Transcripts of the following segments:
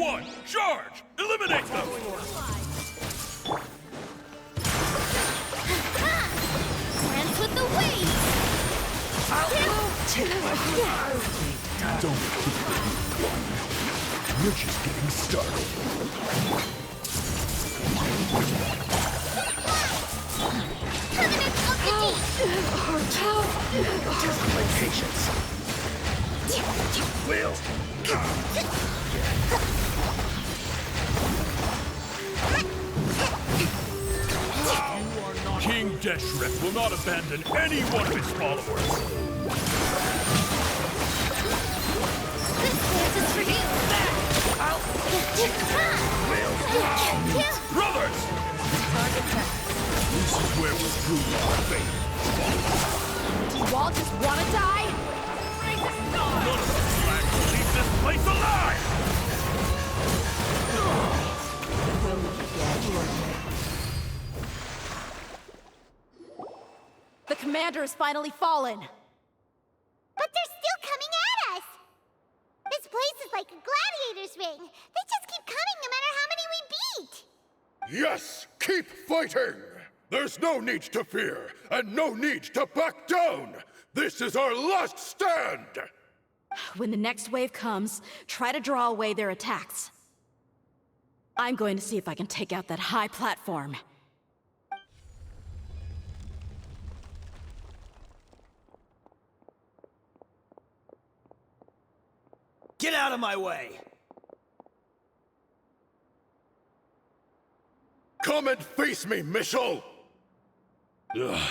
Everyone, charge! Eliminate them! Dance with the waves! Don't keep it one. We're just getting started. Covenant of the Deep! Test my patience. Will. King Deshret will not abandon any one of his followers. This dance is for you! Brothers! This is where we prove our faith. Do you all just want to die? None of us flag will leave this place alive! The commander has finally fallen. But they're still coming at us! This place is like a gladiator's ring. They just keep coming no matter how many we beat! Yes! Keep fighting! There's no need to fear, and no need to back down! This is our last stand! When the next wave comes, try to draw away their attacks. I'm going to see if I can take out that high platform. Get out of my way! Come and face me, Michel! Ugh,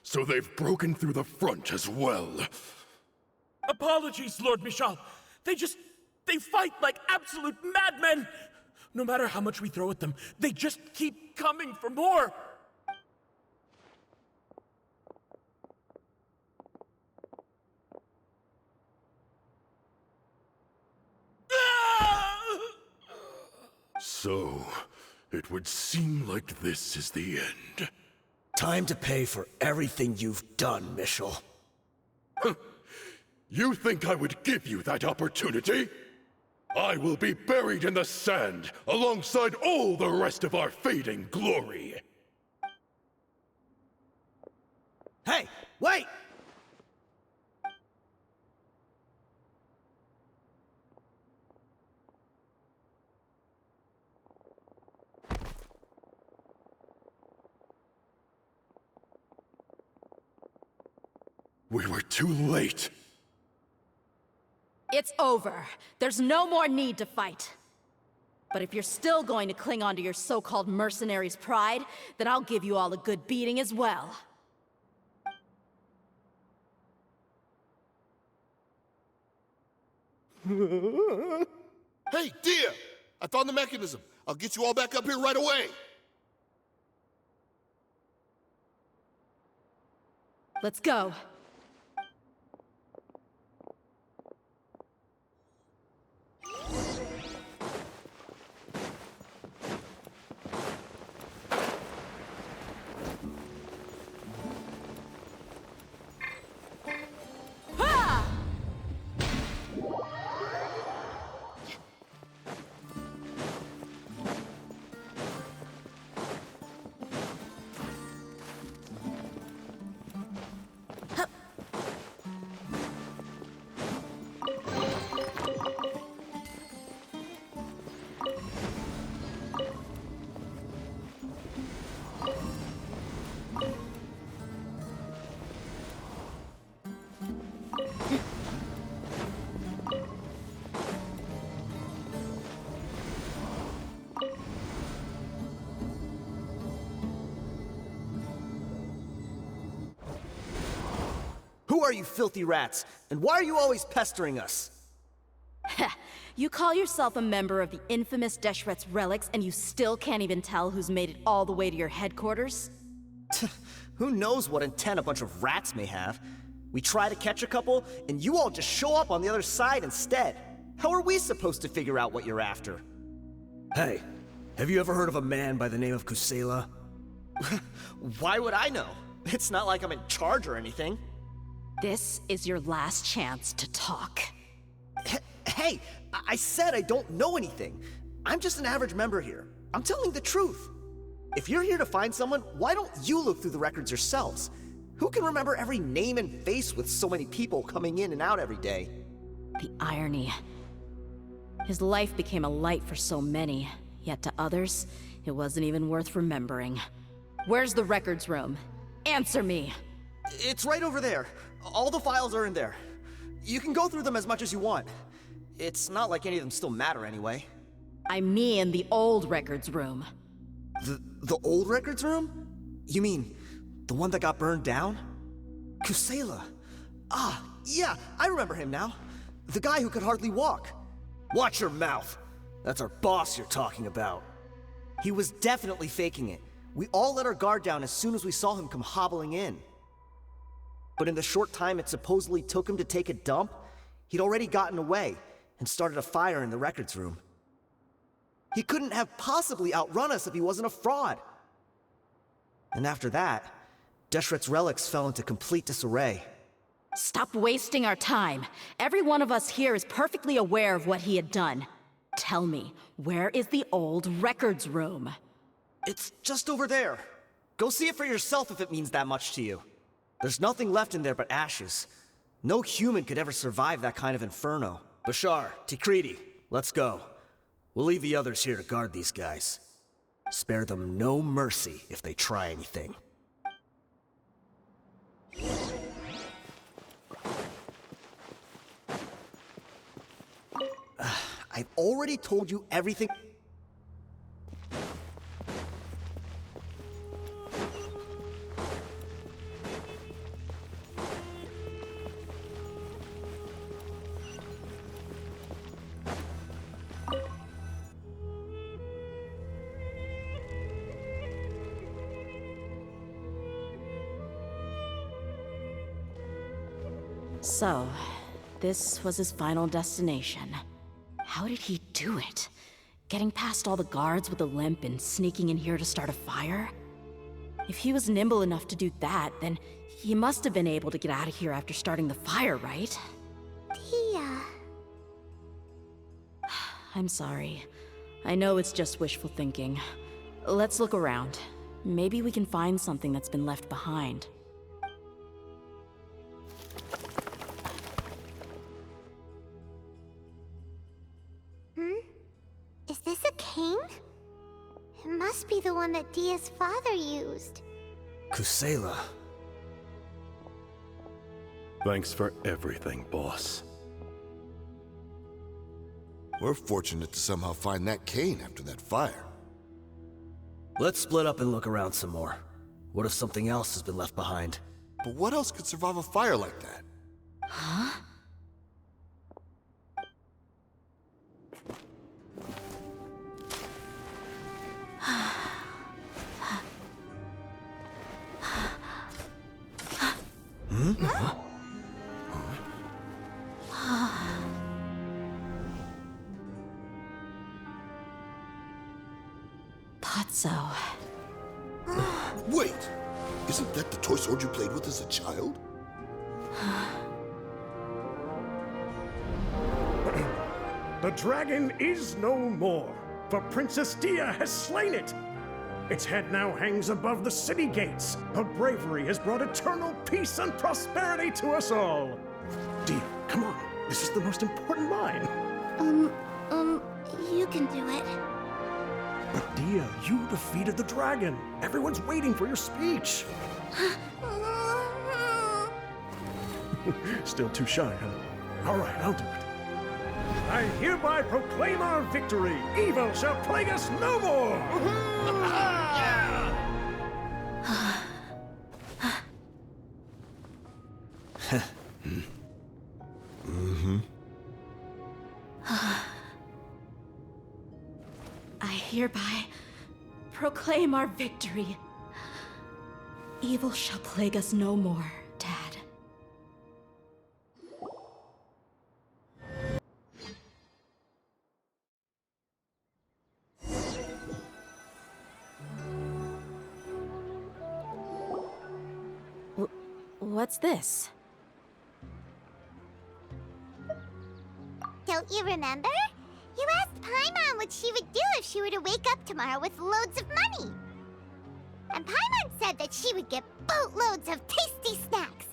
so they've broken through the front as well. Apologies, Lord Michal. They fight like absolute madmen! No matter how much we throw at them, they just keep coming for more! So, it would seem like this is the end. Time to pay for everything you've done, Michel. You think I would give you that opportunity? I will be buried in the sand, alongside all the rest of our fading glory. Hey, wait! We were too late. It's over. There's no more need to fight. But if you're still going to cling on to your so-called mercenary's pride, then I'll give you all a good beating as well. Hey, dear! I found the mechanism. I'll get you all back up here right away. Let's go. Who are you filthy rats? And why are you always pestering us? You call yourself a member of the infamous Deshret's relics, and you still can't even tell who's made it all the way to your headquarters? Who knows what intent a bunch of rats may have? We try to catch a couple, and you all just show up on the other side instead. How are we supposed to figure out what you're after? Hey, have you ever heard of a man by the name of Kusela? Why would I know? It's not like I'm in charge or anything. This is your last chance to talk. Hey, I said I don't know anything. I'm just an average member here. I'm telling the truth. If you're here to find someone, why don't you look through the records yourselves? Who can remember every name and face with so many people coming in and out every day? The irony. His life became a light for so many, yet to others, it wasn't even worth remembering. Where's the records room? Answer me! It's right over there. All the files are in there. You can go through them as much as you want. It's not like any of them still matter anyway. I mean the old records room. The old records room? You mean, the one that got burned down? Kusela. Ah, yeah, I remember him now. The guy who could hardly walk. Watch your mouth. That's our boss you're talking about. He was definitely faking it. We all let our guard down as soon as we saw him come hobbling in. But in the short time it supposedly took him to take a dump, he'd already gotten away and started a fire in the records room. He couldn't have possibly outrun us if he wasn't a fraud. And after that, Deshret's relics fell into complete disarray. Stop wasting our time. Every one of us here is perfectly aware of what he had done. Tell me, where is the old records room? It's just over there. Go see it for yourself if it means that much to you. There's nothing left in there but ashes. No human could ever survive that kind of inferno. Bashar, Tikriti, let's go. We'll leave the others here to guard these guys. Spare them no mercy if they try anything. I've already told you everything. So, this was his final destination. How did he do it? Getting past all the guards with a limp and sneaking in here to start a fire? If he was nimble enough to do that, then he must have been able to get out of here after starting the fire, right? Tia. I'm sorry. I know it's just wishful thinking. Let's look around. Maybe we can find something that's been left behind. Is this a cane? It must be the one that Dia's father used. Kusela. Thanks for everything, boss. We're fortunate to somehow find that cane after that fire. Let's split up and look around some more. What if something else has been left behind? But what else could survive a fire like that? Huh? Thought so. Wait! Isn't that the toy sword you played with as a child? The dragon is no more, for Princess Dia has slain it. Its head now hangs above the city gates. Her bravery has brought eternal peace and prosperity to us all. Dia, come on. This is the most important line. You can do it. But Dia, you defeated the dragon. Everyone's waiting for your speech. Still too shy, huh? All right, I'll do it. I hereby proclaim our victory. Evil shall plague us no more. I hereby proclaim our victory. Evil shall plague us no more, Dad. What's this? Don't you remember? You asked Paimon what she would do if she were to wake up tomorrow with loads of money. And Paimon said that she would get boatloads of tasty snacks.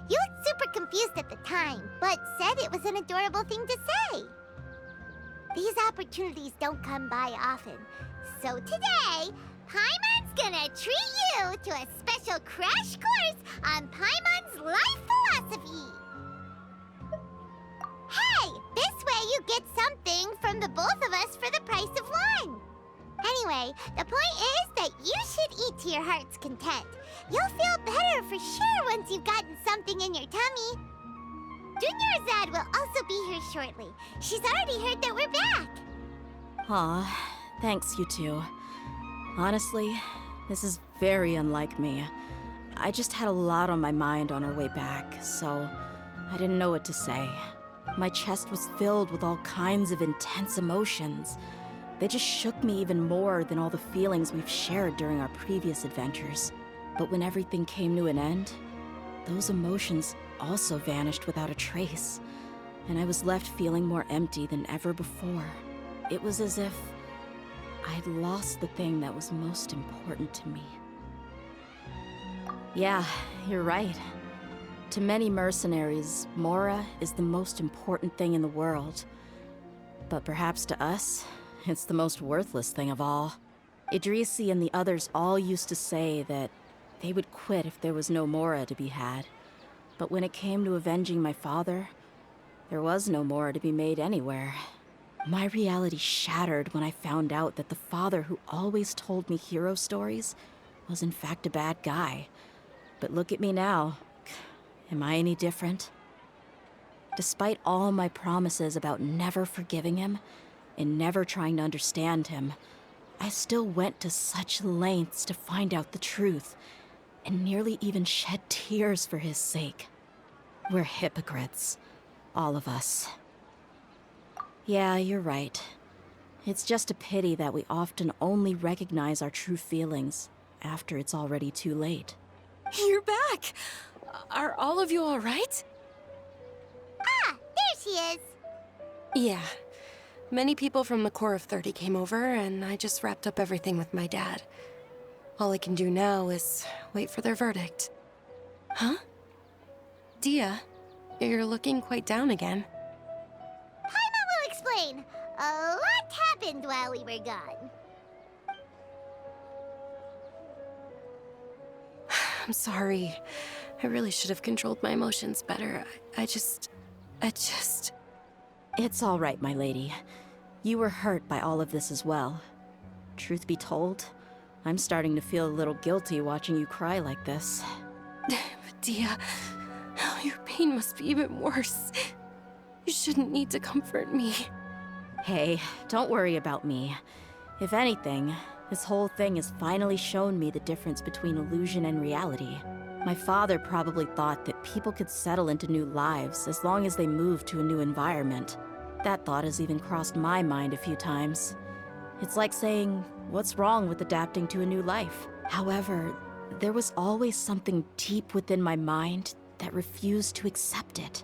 You looked super confused at the time, but said it was an adorable thing to say. These opportunities don't come by often. So today, Paimon's gonna treat you to a special crash course on Paimon's life philosophy. Hey, this way you get something from the both of us for the price of one. Anyway, the point is that you should eat to your heart's content. You'll feel better for sure once you've gotten something in your tummy. Junior Zad will also be here shortly. She's already heard that we're back. Aw, thanks you two. Honestly, this is very unlike me. I just had a lot on my mind on our way back, so I didn't know what to say. My chest was filled with all kinds of intense emotions. They just shook me even more than all the feelings we've shared during our previous adventures. But when everything came to an end, those emotions also vanished without a trace, and I was left feeling more empty than ever before. It was as if I'd lost the thing that was most important to me. Yeah, you're right. To many mercenaries, Mora is the most important thing in the world. But perhaps to us, it's the most worthless thing of all. Idrisi and the others all used to say that they would quit if there was no Mora to be had. But when it came to avenging my father, there was no Mora to be made anywhere. My reality shattered when I found out that the father who always told me hero stories was in fact a bad guy. But look at me now. Am I any different? Despite all my promises about never forgiving him and never trying to understand him, I still went to such lengths to find out the truth, and nearly even shed tears for his sake. We're hypocrites, all of us. Yeah, you're right. It's just a pity that we often only recognize our true feelings after it's already too late. You're back! Are all of you all right? Ah, there she is. Yeah. Many people from the Corps of 30 came over, and I just wrapped up everything with my dad. All I can do now is wait for their verdict. Huh? Dia, you're looking quite down again. Paimon will explain. A lot happened while we were gone. I'm sorry. I really should have controlled my emotions better. I just... It's all right, my lady. You were hurt by all of this as well. Truth be told, I'm starting to feel a little guilty watching you cry like this. Dia, your pain must be even worse. You shouldn't need to comfort me. Hey, don't worry about me. If anything, this whole thing has finally shown me the difference between illusion and reality. My father probably thought that people could settle into new lives as long as they moved to a new environment. That thought has even crossed my mind a few times. It's like saying, what's wrong with adapting to a new life? However, there was always something deep within my mind that refused to accept it.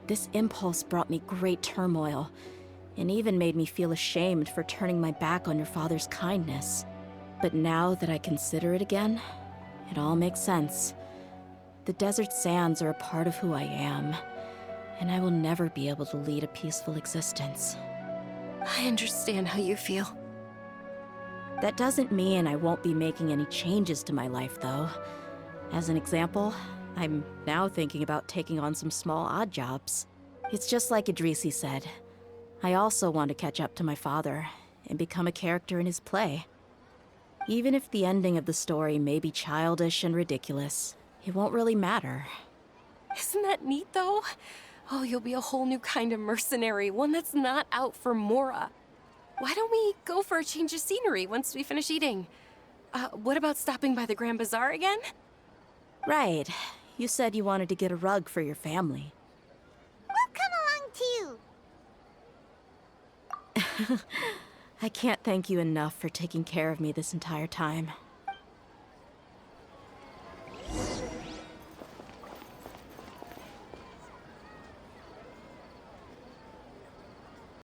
This impulse brought me great turmoil, and even made me feel ashamed for turning my back on your father's kindness. But now that I consider it again, it all makes sense. The desert sands are a part of who I am, and I will never be able to lead a peaceful existence. I understand how you feel. That doesn't mean I won't be making any changes to my life, though. As an example, I'm now thinking about taking on some small odd jobs. It's just like Idrisi said. I also want to catch up to my father and become a character in his play. Even if the ending of the story may be childish and ridiculous, it won't really matter. Isn't that neat, though? Oh, you'll be a whole new kind of mercenary, one that's not out for Mora. Why don't we go for a change of scenery once we finish eating? What about stopping by the Grand Bazaar again? Right. You said you wanted to get a rug for your family. We'll come along too. I can't thank you enough for taking care of me this entire time.